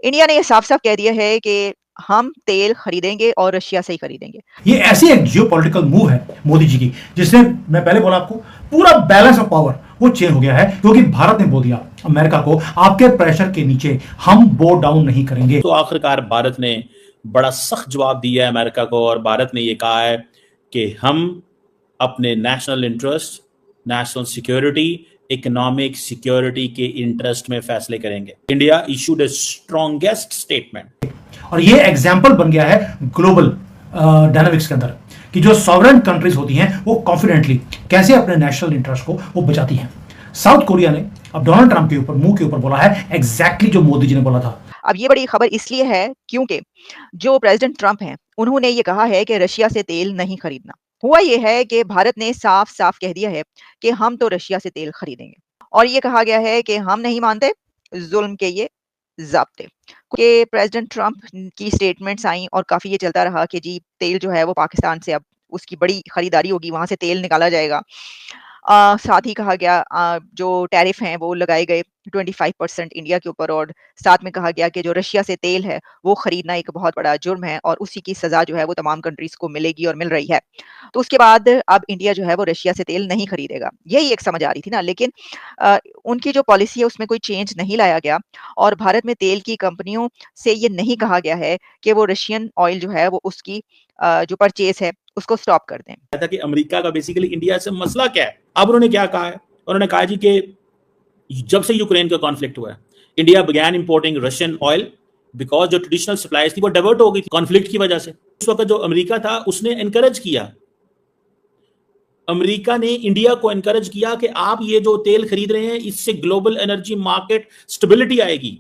India ने ये साफ-साफ कह दिया है कि हम तेल खरीदेंगे और रशिया से ही खरीदेंगे। ये ऐसी एक जियोपॉलिटिकल मूव है मोदी जी की, जिससे मैं पहले बोला आपको पूरा बैलेंस ऑफ पावर वो चेंज हो गया है, क्योंकि भारत ने बोल दिया अमेरिका को आपके प्रेशर के नीचे हम बो डाउन नहीं करेंगे। तो आखिरकार भारत ने बड़ा सख्त जवाब दिया है अमेरिका को, और भारत ने ये कहा है कि हम अपने national interest, national security, economic security के इंटरेस्ट में फैसले करेंगे। इंडिया इशूड ए स्ट्रॉन्गेस्ट स्टेटमेंट। और ये एग्जाम्पल बन गया है ग्लोबल डायनामिक्स के अंदर कि जो सॉवरेन कंट्रीज होती हैं वो कॉन्फिडेंटली कैसे अपने नेशनल इंटरेस्ट को वो बचाती हैं। साउथ कोरिया ने अब डोनाल्ड ट्रंप के ऊपर मुंह के ऊपर बोला है एग्जैक्टली जो मोदी जी ने बोला था। अब ये बड़ी खबर इसलिए है क्योंकि जो प्रेसिडेंट ट्रंप हैं, उन्होंने ये कहा है कि रशिया से तेल नहीं खरीदना। हुआ ये है कि भारत ने साफ-साफ कह दिया है कि हम तो रशिया से तेल खरीदेंगे और ये कहा गया है कि हम नहीं मानते ज़ुल्म के ये ज़ाब्ते। कि प्रेसिडेंट ट्रंप की स्टेटमेंट्स आईं और काफ़ी ये चलता रहा कि जी तेल जो है वो पाकिस्तान से अब उसकी बड़ी खरीदारी होगी, वहाँ से तेल निकाला जाएगा। साथ ही कहा गया जो टैरिफ हैं वो लगाए गए 25% इंडिया के ऊपर और साथ में कहा गया कि जो रशिया से तेल है वो खरीदना एक बहुत बड़ा जुर्म है और उसी की सज़ा जो है वो तमाम कंट्रीज़ को मिलेगी और मिल रही है। तो उसके बाद अब इंडिया जो है वो रशिया से तेल नहीं खरीदेगा। यही एक समझ आ रही थी ना, लेकिन उनकी जो पॉलिसी है उसमें कोई चेंज नहीं लाया गया और भारत में तेल की कंपनियों से ये नहीं कहा गया है कि वो रशियन ऑयल जो है वो उसकी जो परचेज़ है उसको स्टॉप कर दें। था कि अमेरिका का बेसिकली इंडिया से मसला क्या है। अब उन्होंने क्या कहा है, उन्होंने कहा जी कि जब से यूक्रेन का कॉन्फ्लिक्ट हुआ है, India began importing Russian oil because जो ट्रेडिशनल सप्लाईज थी वो डाइवर्ट हो गई थी कॉन्फ्लिक्ट की वजह से। उस वक्त जो अमेरिका था उसने एनकरेज किया, अमेरिका ने इंडिया को एनकरेज किया कि आप ये जो तेल खरीद रहे हैं इससे ग्लोबल एनर्जी मार्केट स्टेबिलिटी आएगी।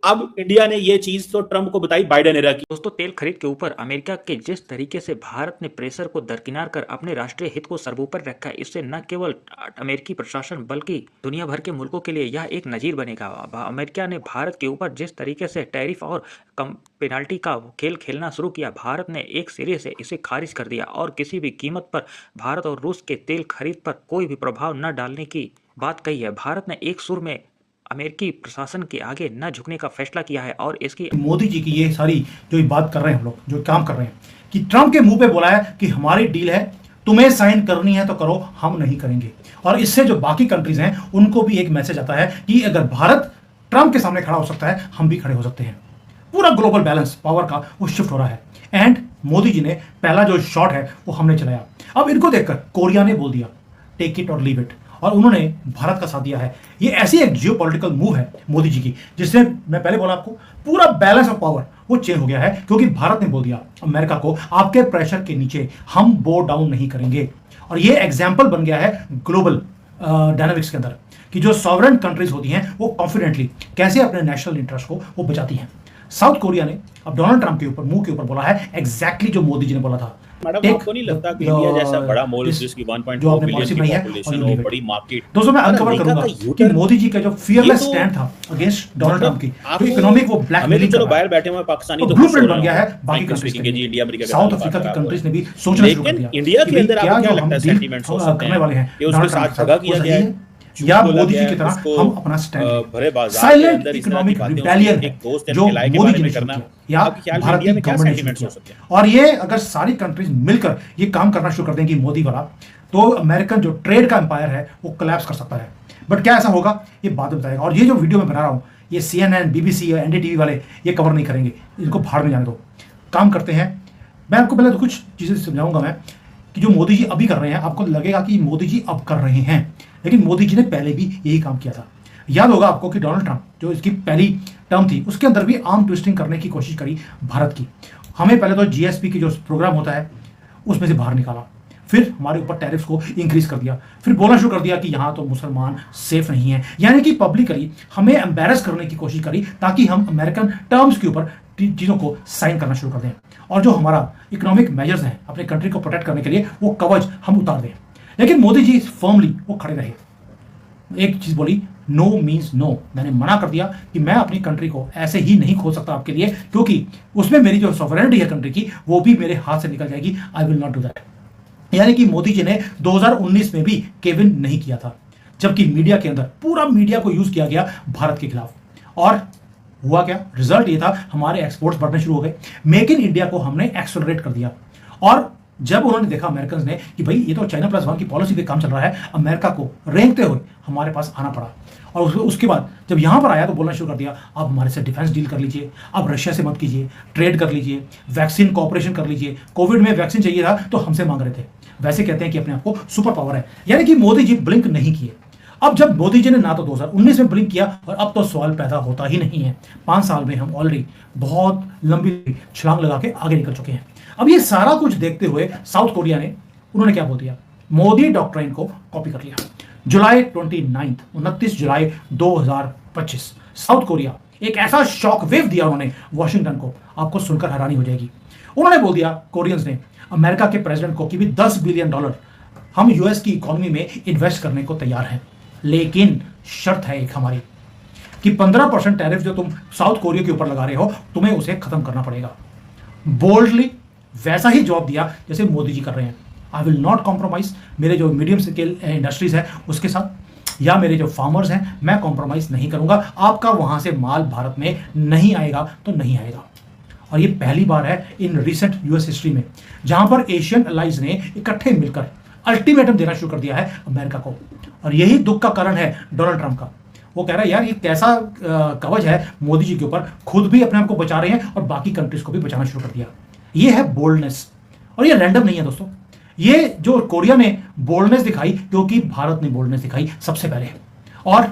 अब इंडिया ने ये चीज तो ट्रंप को बताई बाइडेन एरा की। दोस्तों, तेल खरीद के ऊपर अमेरिका के जिस तरीके से भारत ने प्रेशर को दरकिनार कर अपने राष्ट्रीय हित को सर्वोपरि रखा है, इससे न केवल अमेरिकी प्रशासन बल्कि दुनिया भर के मुल्कों के लिए यह एक नजीर बनेगा। अमेरिका ने भारत के ऊपर जिस तरीके से टैरिफ और कम पेनाल्टी का खेल खेलना शुरू किया, भारत ने एक सिरे से इसे खारिज कर दिया और किसी भी कीमत पर भारत और रूस के तेल खरीद पर कोई भी प्रभाव न डालने की बात कही है। भारत ने एक सुर में अमेरिकी प्रशासन के आगे न झुकने का फैसला किया है और इसकी मोदी जी की ये सारी जो बात कर रहे हैं, हम लोग जो काम कर रहे हैं कि ट्रंप के मुंह पे बोला है कि हमारी डील है, तुम्हें साइन करनी है तो करो, हम नहीं करेंगे। और इससे जो बाकी कंट्रीज हैं उनको भी एक मैसेज आता है कि अगर भारत ट्रंप के सामने खड़ा हो सकता है, हम भी खड़े हो सकते हैं। पूरा ग्लोबल बैलेंस पावर का वो शिफ्ट हो रहा है एंड मोदी जी ने पहला जो शॉट है वो हमने चलाया। अब इनको देखकर कोरिया ने बोल दिया टेक इट और लीव इट, और उन्होंने भारत का साथ दिया है। ये ऐसी एक जियोपॉलिटिकल मूव है मोदी जी की, जिससे मैं पहले बोला आपको पूरा बैलेंस ऑफ पावर वो चेंज हो गया है, क्योंकि भारत ने बोल दिया अमेरिका को आपके प्रेशर के नीचे हम बो डाउन नहीं करेंगे। और ये एग्जाम्पल बन गया है ग्लोबल डायनामिक्स के अंदर कि जो सॉवरेन कंट्रीज होती हैं वो कॉन्फिडेंटली कैसे अपने नेशनल इंटरेस्ट को वो बचाती हैं। साउथ कोरिया ने अब डोनाल्ड ट्रंप के ऊपर मुंह के ऊपर बोला है एग्जैक्टली जो मोदी जी ने बोला था। मैडम, आपको नहीं लगता कि इंडिया जैसा बड़ा मुल्क जिसकी 1.4 बिलियन की पॉपुलेशन हो, बड़ी मार्केट। दोस्तों, मैं अनकवर करूंगा कि मोदी जी का जो फियरलेस स्टैंड था अगेंस्ट डोनाल्ड ट्रंप की, जो इकोनॉमिक वो ब्लैकमेलिंग, चलो बाहर बैठे हुए पाकिस्तानी तो ब्लूप्रिंट बन गया है बाकी कंट्रीज के लिए। इंडिया अमेरिका, साउथ अफ्रीका की कंट्रीज ने भी सोचना शुरू कर दिया इंडिया के अंदर आपको क्या लगता है सेंटीमेंट्स हो सकते हैं करने वाले हैं कि उसके साथ दगा किया गया है या मोदी जी की तरह हम अपना स्टैंड साइलेंट इकोनॉमिक रिबेलियन जो मोदी जी ने करना या भारत की गवर्नमेंट हो सकते हैं। और ये अगर सारी कंट्रीज मिलकर ये काम करना शुरू कर देंगी मोदी वाला, तो अमेरिकन जो ट्रेड का एम्पायर है वो कोलैप्स कर सकता है। बट क्या ऐसा होगा ये बाद में बताएगा। और ये जो वीडियो मैं बना रहा हूँ ये CNN, BBC या NDTV वाले ये कवर नहीं करेंगे, इनको भाड़ में जाने दो। काम करते हैं, मैं आपको पहले तो कुछ चीजें समझाऊंगा मैं कि जो मोदी जी अभी कर रहे हैं, आपको लगेगा कि मोदी जी अब कर रहे हैं, लेकिन मोदी जी ने पहले भी यही काम किया था। याद होगा आपको कि डोनाल्ड ट्रंप जो इसकी पहली टर्म थी उसके अंदर भी आर्म ट्विस्टिंग करने की कोशिश करी भारत की। हमें पहले तो GSP की जो प्रोग्राम होता है उसमें से बाहर निकाला, फिर हमारे ऊपर टैरिफ्स को इंक्रीज कर दिया, फिर बोलना शुरू कर दिया कि यहाँ तो मुसलमान सेफ नहीं है, यानी कि पब्लिकली हमें एम्बेरस करने की कोशिश करी ताकि हम अमेरिकन टर्म्स के ऊपर चीज़ों को साइन करना शुरू कर दें और जो हमारा इकोनॉमिक मेजर्स हैं अपने कंट्री को प्रोटेक्ट करने के लिए वो कवच हम उतार दें। लेकिन मोदी जी फर्मली वो खड़े रहे, एक चीज बोली, नो मीन्स नो। मैंने मना कर दिया कि मैं अपनी कंट्री को ऐसे ही नहीं खोल सकता आपके लिए, क्योंकि उसमें मेरी जो सॉवरेनिटी है कंट्री की वो भी मेरे हाथ से निकल जाएगी। I will not do that. यानी कि मोदी जी ने 2019 में भी केविन नहीं किया था, जबकि मीडिया के अंदर पूरा मीडिया को यूज किया गया भारत के खिलाफ। और हुआ क्या, रिजल्ट ये था, हमारे एक्सपोर्ट्स बढ़ने शुरू हो गए, मेक इन इंडिया को हमने एक्सेलरेट कर दिया। और जब उन्होंने देखा अमेरिकन ने कि भाई ये तो चाइना प्लस वन की पॉलिसी पे काम चल रहा है, अमेरिका को रेंगते हुए हमारे पास आना पड़ा। और उसके बाद जब यहां पर आया तो बोलना शुरू कर दिया, आप हमारे से डिफेंस डील कर लीजिए, आप रशिया से मत कीजिए, ट्रेड कर लीजिए, वैक्सीन कॉपरेशन कर लीजिए। कोविड में वैक्सीन चाहिए था तो हमसे मांग रहे थे, वैसे कहते हैं कि अपने आप को सुपर पावर है। यानी कि मोदी जी ब्लिंक नहीं किए। अब जब मोदी जी ने ना तो 2019 में ब्लिंक किया, और अब तो सवाल पैदा होता ही नहीं है। 5 साल में हम ऑलरेडी बहुत लंबी छलांग लगा के आगे निकल चुके हैं। अब ये सारा कुछ देखते हुए साउथ कोरिया ने, उन्होंने क्या बोल दिया, मोदी डॉक्ट्राइन को कॉपी कर लिया। जुलाई 29 जुलाई 2025 साउथ कोरिया एक ऐसा शॉक वेव दिया उन्होंने वॉशिंगटन को, आपको सुनकर हैरानी हो जाएगी। उन्होंने बोल दिया कोरियंस ने अमेरिका के प्रेसिडेंट को कि भी $10 बिलियन हम यूएस की इकोनॉमी में इन्वेस्ट करने को तैयार हैं, लेकिन शर्त है एक हमारी कि 15% टैरिफ जो तुम साउथ कोरिया के ऊपर लगा रहे हो, तुम्हें उसे खत्म करना पड़ेगा। बोल्डली वैसा ही जवाब दिया जैसे मोदी जी कर रहे हैं। आई विल नॉट कॉम्प्रोमाइज, मेरे जो मीडियम स्केल इंडस्ट्रीज है उसके साथ, या मेरे जो फार्मर्स हैं, मैं कॉम्प्रोमाइज नहीं करूंगा। आपका वहां से माल भारत में नहीं आएगा तो नहीं आएगा। और ये पहली बार है इन रिसेंट यूएस हिस्ट्री में जहां पर एशियन अलाइज ने इकट्ठे मिलकर अल्टीमेटम देना शुरू कर दिया है अमेरिका को। और यही दुख का कारण है डोनाल्ड ट्रंप का। वो कह रहा है यार ये कैसा कवच है मोदी जी के ऊपर, खुद भी अपने आप को बचा रहे हैं और बाकी कंट्रीज को भी बचाना शुरू कर दिया। ये है बोल्डनेस, और ये रैंडम नहीं है दोस्तों। ये जो कोरिया ने बोल्डनेस दिखाई क्योंकि भारत ने बोल्डनेस दिखाई सबसे पहले। और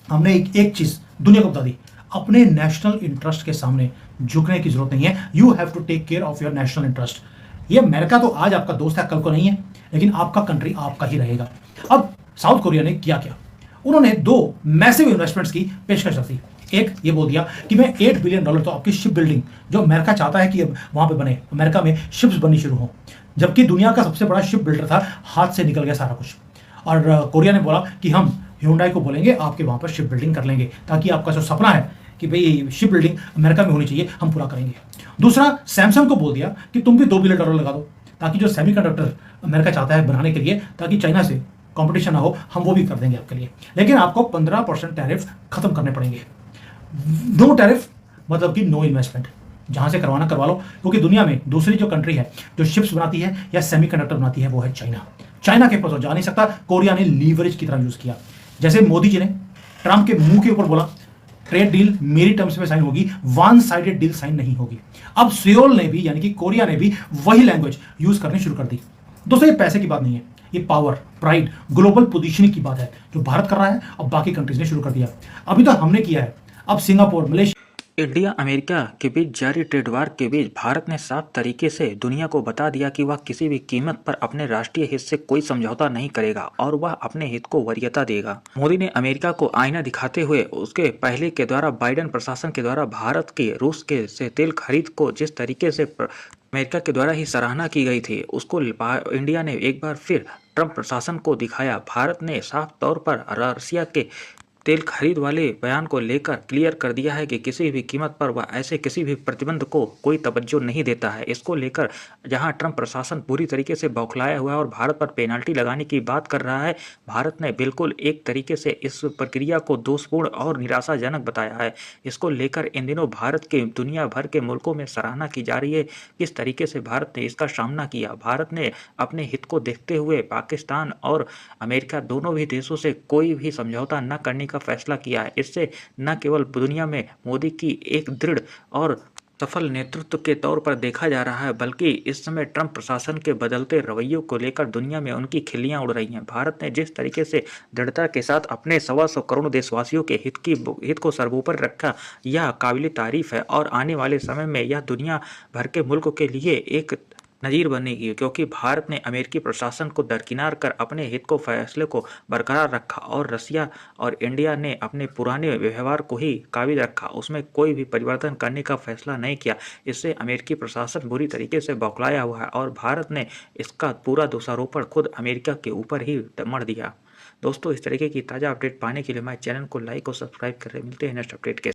हमने एक चीज दुनिया को बता दी, अपने नेशनल इंटरेस्ट के सामने झुकने की जरूरत नहीं है। You have to take care of your national interest. ये अमेरिका तो आज आपका दोस्त है, कल को नहीं है, लेकिन आपका कंट्री आपका ही रहेगा। अब साउथ कोरिया ने किया क्या, उन्होंने 2 मैसिव इन्वेस्टमेंट्स की पेशकश रखी। एक ये बोल दिया कि मैं $8 बिलियन तो आपकी शिप बिल्डिंग, जो अमेरिका चाहता है कि अब वहां पे बने, अमेरिका में शिप्स बननी शुरू हो, जबकि दुनिया का सबसे बड़ा शिप बिल्डर था, हाथ से निकल गया सारा कुछ। और कोरिया ने बोला कि हम ह्यूंडई को बोलेंगे आपके वहां पर शिप बिल्डिंग कर लेंगे, ताकि आपका जो सपना है कि भाई शिप बिल्डिंग अमेरिका में होनी चाहिए, हम पूरा करेंगे। दूसरा, सैमसंग को बोल दिया कि तुम भी $2 बिलियन लगा दो, ताकि जो सेमीकंडक्टर अमेरिका चाहता है बनाने के लिए, ताकि चाइना से कंपटीशन ना हो, हम वो भी कर देंगे आपके लिए, लेकिन आपको 15% टैरिफ खत्म करने पड़ेंगे। नो टैरिफ मतलब कि नो इन्वेस्टमेंट, जहां से करवाना करवा लो, क्योंकि दुनिया में दूसरी जो कंट्री है जो शिप्स बनाती है या सेमीकंडक्टर बनाती है वो है चाइना। चाइना के पास जा नहीं सकता, कोरिया ने लीवरेज की तरह यूज किया। जैसे मोदी जी ने ट्रंप के मुंह के ऊपर बोला ट्रेड डील मेरी टर्म्स में साइन होगी, वन साइडेड डील साइन नहीं होगी। अब सियोल ने भी यानी कि कोरिया ने भी वही लैंग्वेज यूज करनी शुरू कर दी। दोस्तों ये पैसे की बात नहीं है, ये पावर, प्राइड, ग्लोबल पोजीशनिंग की बात है, जो भारत कर रहा है अब बाकी कंट्रीज ने शुरू कर दिया। अभी तो हमने किया है, अब सिंगापुर, मलेशिया। इंडिया अमेरिका के बीच जारी ट्रेड वार के बीच भारत ने साफ तरीके से दुनिया को बता दिया कि वह किसी भी कीमत पर अपने राष्ट्रीय हित से कोई समझौता नहीं करेगा और वह अपने हित को वरीयता देगा। मोदी ने अमेरिका को आईना दिखाते हुए उसके पहले के द्वारा बाइडेन प्रशासन के द्वारा भारत के रूस के से तेल खरीद को जिस तरीके से अमेरिका के द्वारा ही सराहना की गई थी, उसको इंडिया ने एक बार फिर ट्रंप प्रशासन को दिखाया। भारत ने साफ तौर पर रशिया के तेल खरीद वाले बयान को लेकर क्लियर कर दिया है कि किसी भी कीमत पर वह ऐसे किसी भी प्रतिबंध को कोई तवज्जो नहीं देता है। इसको लेकर जहां ट्रंप प्रशासन पूरी तरीके से बौखलाया हुआ है और भारत पर पेनाल्टी लगाने की बात कर रहा है, भारत ने बिल्कुल एक तरीके से इस प्रक्रिया को दोषपूर्ण और निराशाजनक बताया है। इसको लेकर इन दिनों भारत के दुनिया भर के मुल्कों में सराहना की जा रही है किस तरीके से भारत ने इसका सामना किया। भारत ने अपने हित को देखते हुए पाकिस्तान और अमेरिका दोनों भी देशों से कोई भी समझौता न करने का फैसला किया है। इससे न केवल दुनिया में मोदी की एक दृढ़ और सफल नेतृत्व के तौर पर देखा जा रहा है, बल्कि इस समय ट्रंप प्रशासन के बदलते रवैयों को लेकर दुनिया में उनकी खिल्लियां उड़ रही हैं। भारत ने जिस तरीके से दृढ़ता के साथ अपने 125 करोड़ देशवासियों के हित को सर्वोपरि रखा, यह काबिल तारीफ है और आने वाले समय में यह दुनिया भर के मुल्कों के लिए एक नजीर बनेगी, क्योंकि भारत ने अमेरिकी प्रशासन को दरकिनार कर अपने हित को फैसले को बरकरार रखा और रसिया और इंडिया ने अपने पुराने व्यवहार को ही काबिज रखा, उसमें कोई भी परिवर्तन करने का फैसला नहीं किया। इससे अमेरिकी प्रशासन बुरी तरीके से बौखलाया हुआ है और भारत ने इसका पूरा दोषारोपण खुद अमेरिका के ऊपर ही मढ़ दिया। दोस्तों इस तरीके की ताज़ा अपडेट पाने के लिए हमारे चैनल को लाइक और सब्सक्राइब करें। मिलते हैं नेक्स्ट अपडेट के